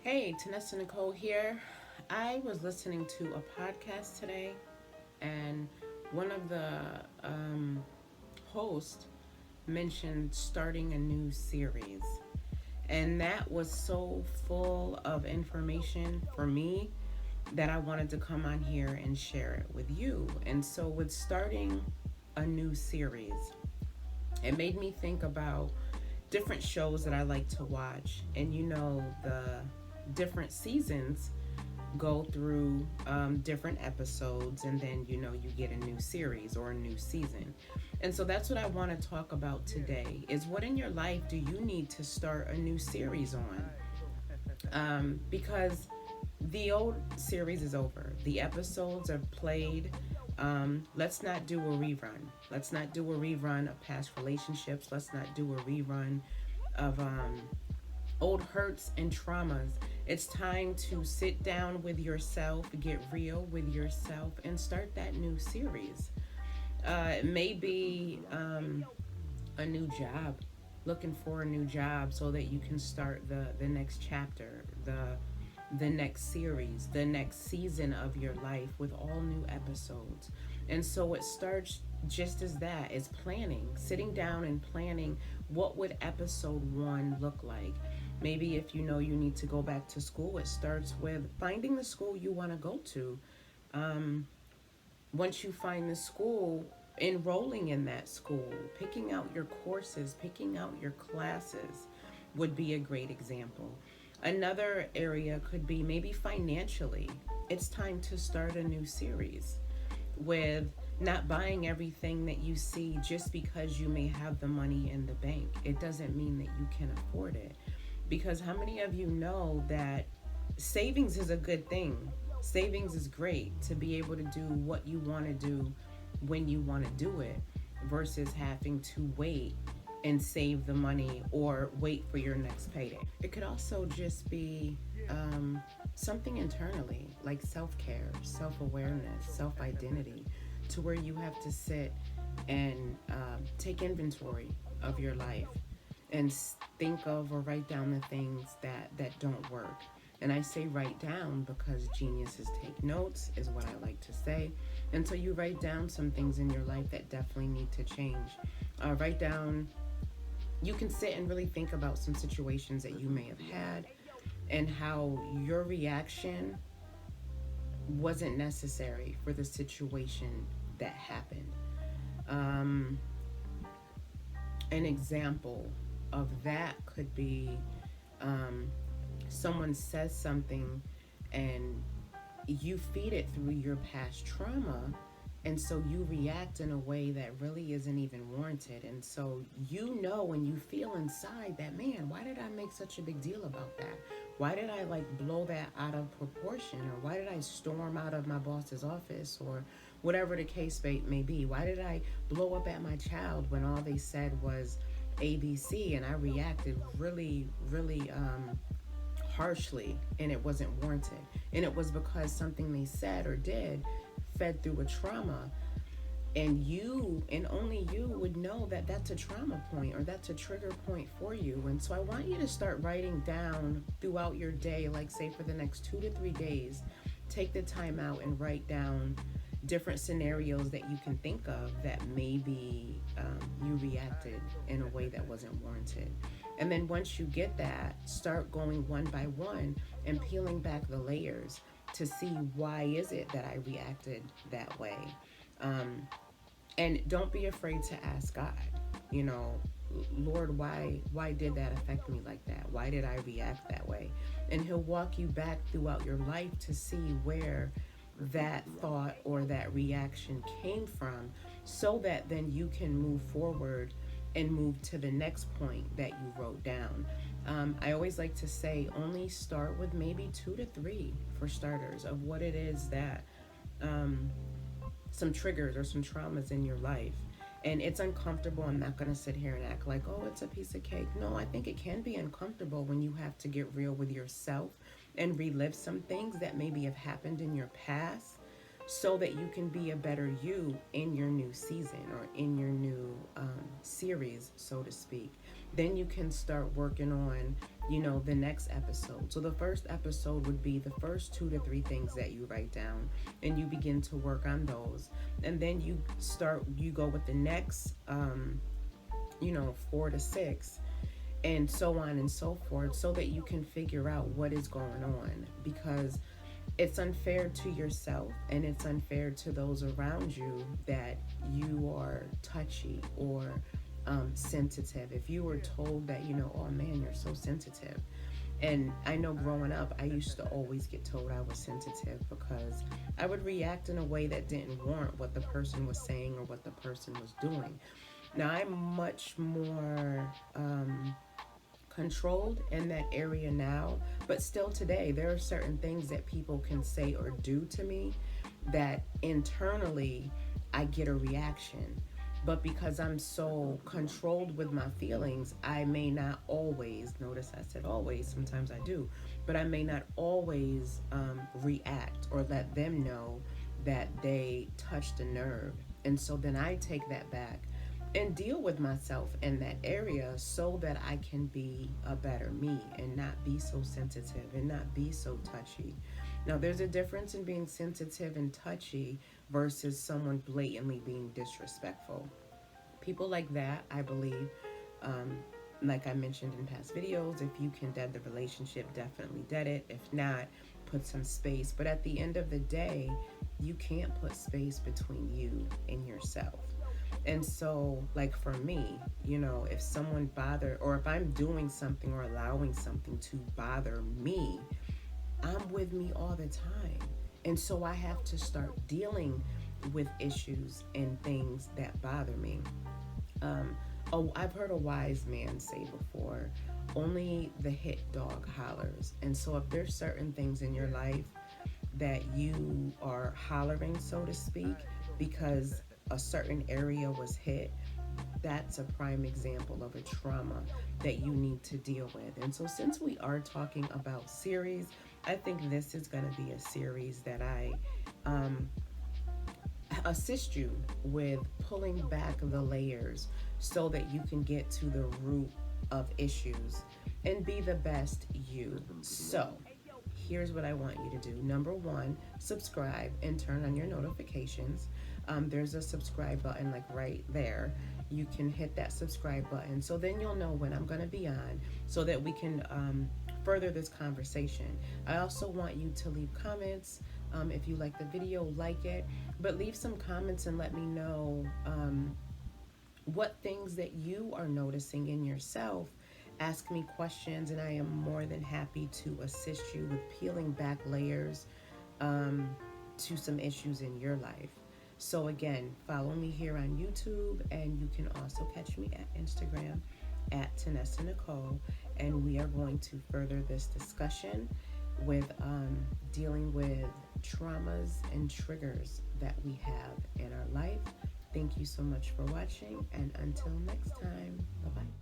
Hey, Tinessa Nicole here. I was listening to a podcast today, and one of the um, hosts mentioned starting a new series. And that was so full of information for me that I wanted to come on here and share it with you. And so, with starting a new series, it made me think about different shows that I like to watch. And the different seasons go through different episodes, and then you get a new series or a new season. And so that's what I want to talk about today, is what in your life do you need to start a new series on, because the old series is over, the episodes are played. Let's not do a rerun. Let's not do a rerun of past relationships. Let's not do a rerun of old hurts and traumas. It's time to sit down with yourself, get real with yourself, and start that new series. It may be a new job, looking for a new job so that you can start the next chapter, the next series, the next season of your life with all new episodes. And so it starts just as that, is planning, sitting down and planning what would episode 1 look like. Maybe if you know you need to go back to school, it starts with finding the school you want to go to. Um, Once you find the school, enrolling in that school, picking out your courses, picking out your classes would be a great example. Another area could be maybe financially. It's time to start a new series with not buying everything that you see just because you may have the money in the bank. It doesn't mean that you can afford it. Because how many of you know that savings is a good thing? Savings is great to be able to do what you want to do when you want to do it, versus having to wait and save the money or wait for your next payday. It could also just be something internally, like self care, self awareness, self identity, to where you have to sit and take inventory of your life and think of or write down the things that don't work. And I say write down because geniuses take notes, is what I like to say. And so you write down some things in your life that definitely need to change. Write down, you can sit and really think about some situations that you may have had and how your reaction wasn't necessary for the situation that happened. Um, an example of that could be um, someone says something and you feed it through your past trauma, and so you react in a way that really isn't even warranted. And so when you feel inside that, man, why did I make such a big deal about that? Why did I like blow that out of proportion? Or why did I storm out of my boss's office? Or whatever the case may be. Why did I blow up at my child when all they said was ABC, and I reacted really, really harshly, and it wasn't warranted? And it was because something they said or did fed through a trauma, and you and only you would know that that's a trauma point or that's a trigger point for you. And so I want you to start writing down throughout your day, like say for the next 2 to 3 days, take the time out and write down different scenarios that you can think of that maybe you reacted in a way that wasn't warranted. And then once you get that, start going one by one and peeling back the layers to see, why is it that I reacted that way. Um, and don't be afraid to ask God, you know, Lord, why did that affect me like that? Why did I react that way? And he'll walk you back throughout your life to see where that thought or that reaction came from, so that then you can move forward and move to the next point that you wrote down. I always like to say, only start with maybe 2 to 3 for starters of what it is that um, some triggers or some traumas in your life. And it's uncomfortable. I'm not going to sit here and act like, oh, it's a piece of cake. No, I think it can be uncomfortable when you have to get real with yourself and relive some things that maybe have happened in your past, so that you can be a better you in your new season or in your new series, so to speak. Then you can start working on, the next episode. So the first episode would be the first 2 to 3 things that you write down, and you begin to work on those. And then you go with the next, 4 to 6, and so on and so forth, so that you can figure out what is going on. Because it's unfair to yourself, and it's unfair to those around you that you are touchy or sensitive. If you were told that, oh man, you're so sensitive. And I know growing up, I used to always get told I was sensitive because I would react in a way that didn't warrant what the person was saying or what the person was doing. Now I'm much more controlled in that area now, but still today, there are certain things that people can say or do to me that internally I get a reaction. But because I'm so controlled with my feelings, I may not always, notice I said always, sometimes I do, but I may not always react or let them know that they touched a nerve. And so then I take that back and deal with myself in that area so that I can be a better me and not be so sensitive and not be so touchy. Now, there's a difference in being sensitive and touchy versus someone blatantly being disrespectful. People like that, I believe, um, like I mentioned in past videos, if you can dead the relationship, definitely dead it. If not, put some space. But at the end of the day, you can't put space between you and yourself. And so, like for me, if someone or if I'm doing something or allowing something to bother me, I'm with me all the time. And so I have to start dealing with issues and things that bother me. I've heard a wise man say before, only the hit dog hollers. And so if there's certain things in your life that you are hollering, so to speak, because a certain area was hit, that's a prime example of a trauma that you need to deal with. And so since we are talking about series, I think this is going to be a series that I assist you with pulling back the layers so that you can get to the root of issues and be the best you. So, here's what I want you to do. Number one, subscribe and turn on your notifications. There's a subscribe button like right there. You can hit that subscribe button so then you'll know when I'm going to be on so that we can further this conversation. I also want you to leave comments. If you like the video, like it, but leave some comments and let me know what things that you are noticing in yourself. Ask me questions, and I am more than happy to assist you with peeling back layers to some issues in your life. So again, follow me here on YouTube, and you can also catch me at Instagram at Tinessa Nicole, and we are going to further this discussion with dealing with traumas and triggers that we have in our life. Thank you so much for watching, and until next time, bye-bye.